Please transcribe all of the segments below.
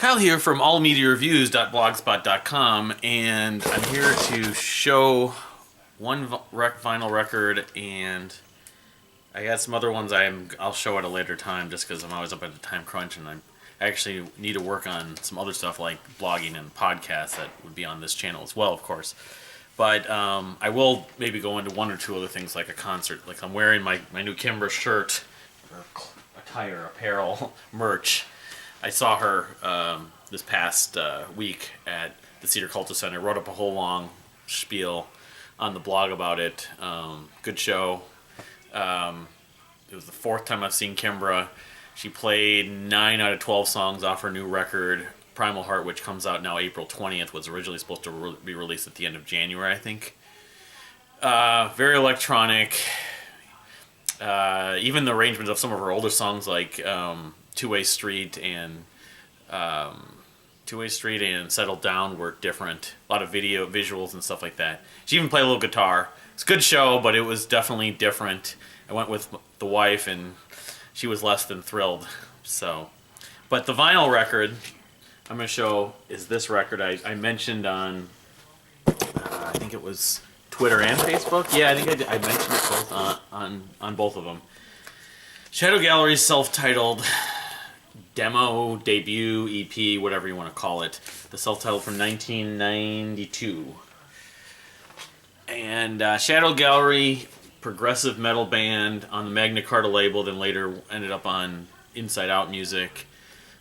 Kyle here from allmediareviews.blogspot.com, and I'm here to show one vinyl record, and I got some other ones I'll show at a later time just because I'm always up at a time crunch, and I actually need to work on some other stuff like blogging and podcasts that would be on this channel as well, of course. But I will maybe go into one or two other things like a concert. Like I'm wearing my new Kimbra shirt, or attire, apparel, merch. I saw her this past week at the Cedar Cultural Center. I wrote up a whole long spiel on the blog about it. Good show. It was the fourth time I've seen Kimbra. She played 9 out of 12 songs off her new record, Primal Heart, which comes out now April 20th. Was originally supposed to be released at the end of January, I think. Very electronic. Even the arrangements of some of her older songs like Two-Way Street and Settle Down were different. A lot of visuals and stuff like that. She even played a little guitar. It's a good show, but it was definitely different. I went with the wife, and she was less than thrilled. But the vinyl record I'm going to show is this record I mentioned on, I think it was Twitter and Facebook. Yeah, I think I mentioned it both on both of them. Shadow Gallery's self-titled demo, debut, EP, whatever you want to call it. The self-titled from 1992. And Shadow Gallery, progressive metal band on the Magna Carta label, then later ended up on Inside Out Music,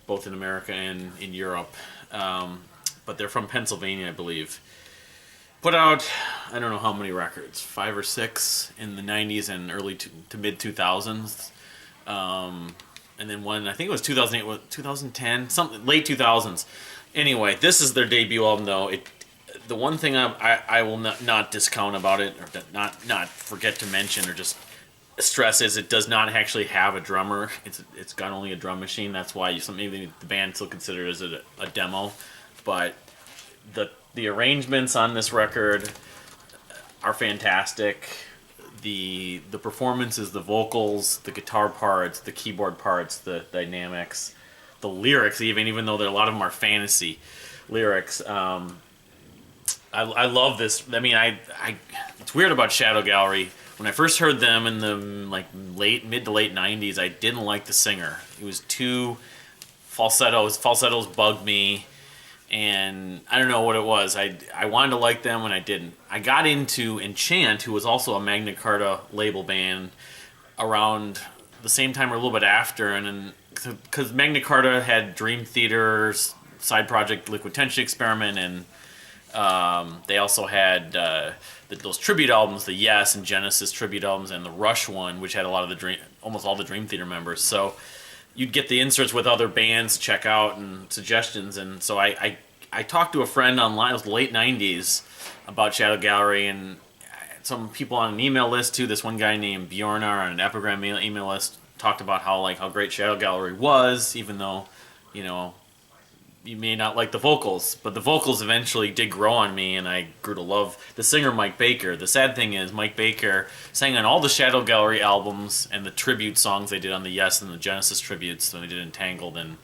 both in America and in Europe. But they're from Pennsylvania, I believe. Put out, I don't know how many records, 5 or 6 in the 90s and early to mid 2000s. And then one, I think it was 2008, 2010, something late 2000s. Anyway, this is their debut album, though. The one thing I will not discount about it, or not forget to mention, or just stress, is it does not actually have a drummer. It's got only a drum machine. That's why maybe the band still considers it a demo. But the arrangements on this record are fantastic. The performances, the vocals, the guitar parts, the keyboard parts, the dynamics, the lyrics, even though a lot of them are fantasy lyrics. I love this. I mean, it's weird about Shadow Gallery. When I first heard them in the mid to late 90s, I didn't like the singer. It was too falsettos. Falsettos bugged me. And I don't know what it was. I wanted to like them and I didn't. I got into Enchant, who was also a Magna Carta label band, around the same time or a little bit after. And then, because Magna Carta had Dream Theater's side project Liquid Tension Experiment, and they also had those tribute albums, the Yes and Genesis tribute albums, and the Rush one, which had a lot of almost all the Dream Theater members. So you'd get the inserts with other bands to check out and suggestions, and so I talked to a friend online. It was the late 90s about Shadow Gallery, and some people on an email list too. This one guy named Bjornar on an Epigram email list talked about how great Shadow Gallery was, even though you may not like the vocals, but the vocals eventually did grow on me, and I grew to love the singer Mike Baker. The sad thing is Mike Baker sang on all the Shadow Gallery albums and the tribute songs they did on the Yes and the Genesis tributes when they did Entangled and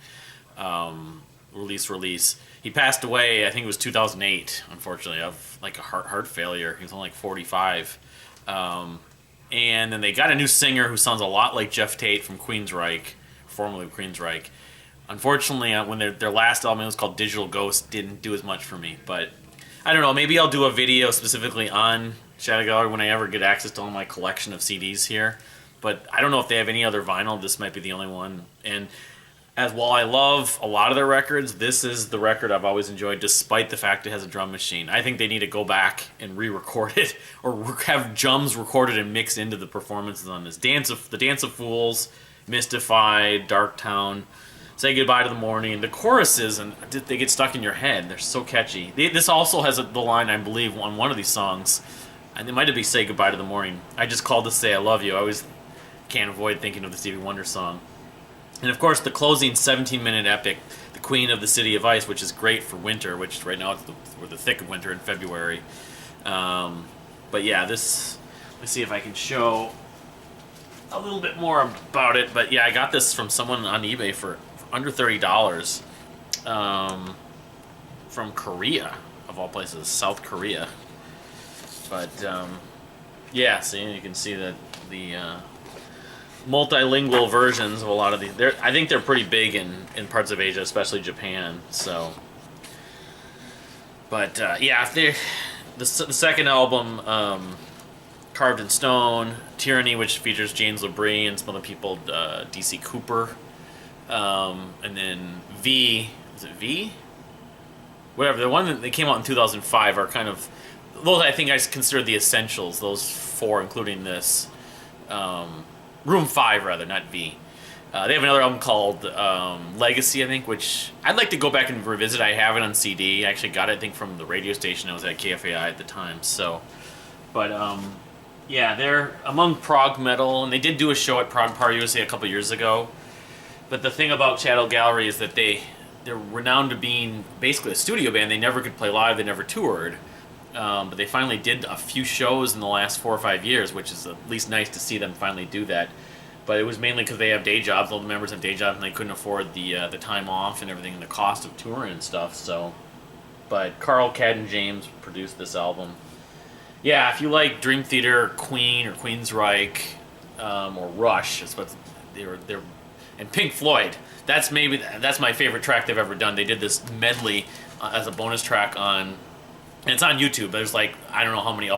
Release. He passed away, I think it was 2008, unfortunately, of like a heart failure. He was only like 45. And then they got a new singer who sounds a lot like Jeff Tate from Queensryche, formerly of Queensryche. Unfortunately, when their last album, it was called Digital Ghost, didn't do as much for me. But I don't know, maybe I'll do a video specifically on Shadow Gallery when I ever get access to all my collection of CDs here. But I don't know if they have any other vinyl. This might be the only one. And while I love a lot of their records, this is the record I've always enjoyed, despite the fact it has a drum machine. I think they need to go back and re-record it, or have drums recorded and mixed into the performances on this. The Dance of Fools, Mystified, Dark Town, Say Goodbye to the Morning. The choruses, and they get stuck in your head. They're so catchy. This also has the line, I believe, on one of these songs, and it might be Say Goodbye to the Morning. I just called to say I love you. I always can't avoid thinking of the Stevie Wonder song. And of course, the closing 17-minute epic, The Queen of the City of Ice, which is great for winter, which right now we're the thick of winter in February. But yeah, let's see if I can show a little bit more about it. But yeah, I got this from someone on eBay for under $30. from Korea, of all places, South Korea. But yeah, see, you can see that the multilingual versions of a lot of these. I think they're pretty big in parts of Asia, especially Japan. So, but yeah, if the second album, Carved in Stone, Tyranny, which features James LaBrie and some other people, DC Cooper, and then V. Is it V? Whatever. The one that they came out in 2005 are kind of those. I think I consider the essentials. Those four, including this. Room 5, rather, not V. They have another album called Legacy, I think, which I'd like to go back and revisit. I have it on CD. I actually got it, I think, from the radio station. I was at KFAI at the time. So, but yeah, they're among prog metal, and they did do a show at Prog Power USA a couple years ago. But the thing about Shadow Gallery is that they're renowned to being basically a studio band. They never could play live. They never toured. But they finally did a few shows in the last 4 or 5 years, which is at least nice to see them finally do that. But it was mainly because they have day jobs. All the members have day jobs, and they couldn't afford the time off and everything, and the cost of touring and stuff. So, but Carl, Cadden, James produced this album. Yeah, if you like Dream Theater, Queen, or Queensryche, or Rush, it's what they're and Pink Floyd. That's my favorite track they've ever done. They did this medley as a bonus track on. And it's on YouTube. There's like, I don't know how many